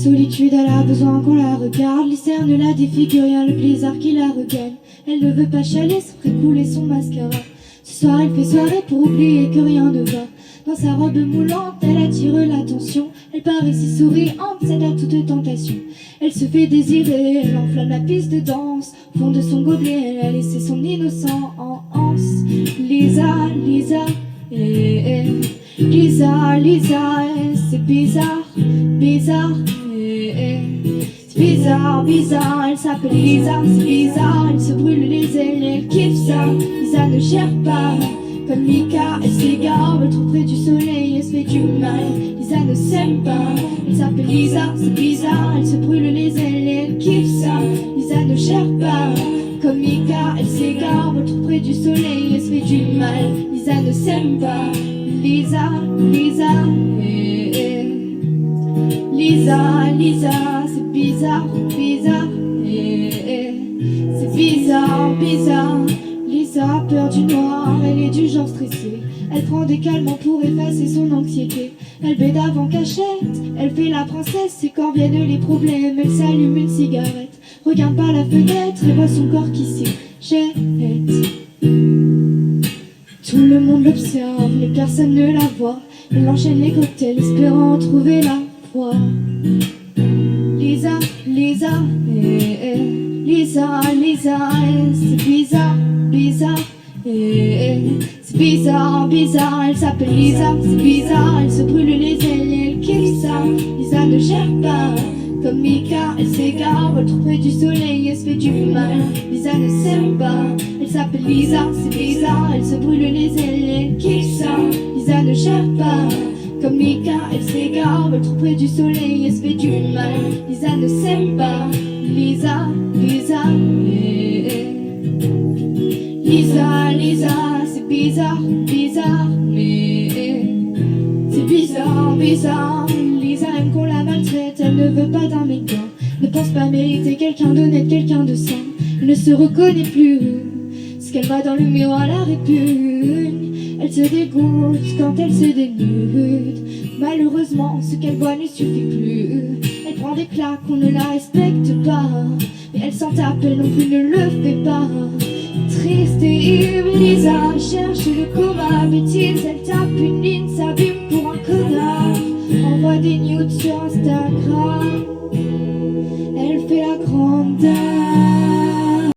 solitude, elle a besoin qu'on la regarde. Lisa ne la défigure rien, le blizzard qui la regagne. Elle ne veut pas chialer, se ferait couler son mascara. Ce soir elle fait soirée pour oublier que rien ne va. Dans sa robe moulante, elle attire l'attention. Elle paraît si souriante, cède à toute tentation. Elle se fait désirer, elle enflamme la piste de danse. Au fond de son gobelet, elle a laissé son innocent en anse. Lisa, Lisa, eh, eh. Lisa, Lisa, eh, c'est bizarre, bizarre, eh, eh. C'est bizarre, bizarre, elle s'appelle Lisa, c'est bizarre. Elle se brûle les ailes, elle kiffe ça. Lisa ne gère pas. Comme Mika, elle s'égare, elle trop près du soleil, elle se fait du mal. Lisa ne s'aime pas, elle s'appelle Lisa, c'est bizarre. Elle se brûle les ailes, elle kiffe ça. Lisa ne gère pas. Comme Mika, elle s'égare, elle trop près du soleil, elle se fait du mal. Lisa ne s'aime pas. Lisa, Lisa, eh, eh. Lisa, Lisa, c'est bizarre, bizarre, eh, eh. C'est bizarre, bizarre. Lisa a peur du noir, elle est du genre stressée. Elle prend des calmants pour effacer son anxiété. Elle bédave en cachette, elle fait la princesse. C'est quand viennent les problèmes, elle s'allume une cigarette. Regarde par la fenêtre et voit son corps qui s'éjette. Tout le monde l'observe, mais personne ne la voit. Elle enchaîne les cocktails, espérant trouver la foi. Lisa, Lisa, eh, eh. Lisa, Lisa, eh, c'est bizarre, bizarre, eh, eh. C'est bizarre, bizarre, elle s'appelle Lisa, c'est bizarre. Elle se brûle les ailes, elle kiffe ça. Lisa ne gère pas. Comme Mika, elle s'égare, elle trop près du soleil, elle se fait du mal. Lisa ne s'aime pas, elle s'appelle Lisa, c'est bizarre. Elle se brûle les ailes, elle kiffe ça. Lisa ne gère pas. Comme Mika, elle s'égare, elle trop près du soleil, elle se fait du mal. Lisa ne s'aime pas. Lisa, Lisa, eh, eh. Lisa, Lisa, c'est bizarre, bizarre, mais eh. C'est bizarre, bizarre. Lisa aime qu'on la maltraite, elle ne veut pas d'un mec, ne pense pas mériter quelqu'un d'honnête, quelqu'un de sain. Elle ne se reconnaît plus, ce qu'elle voit dans le miroir la répugne. Elle se dégoûte quand elle se dénude. Malheureusement, ce qu'elle voit ne suffit plus. Elle prend des claques, on ne la respecte pas. Mais elle s'en tape, elle non plus ne le fait pas. Triste et ivre, Lisa cherche le coma. Bêtise, elle tape une ligne, s'abîme pour un connard. Envoie des nudes sur Instagram.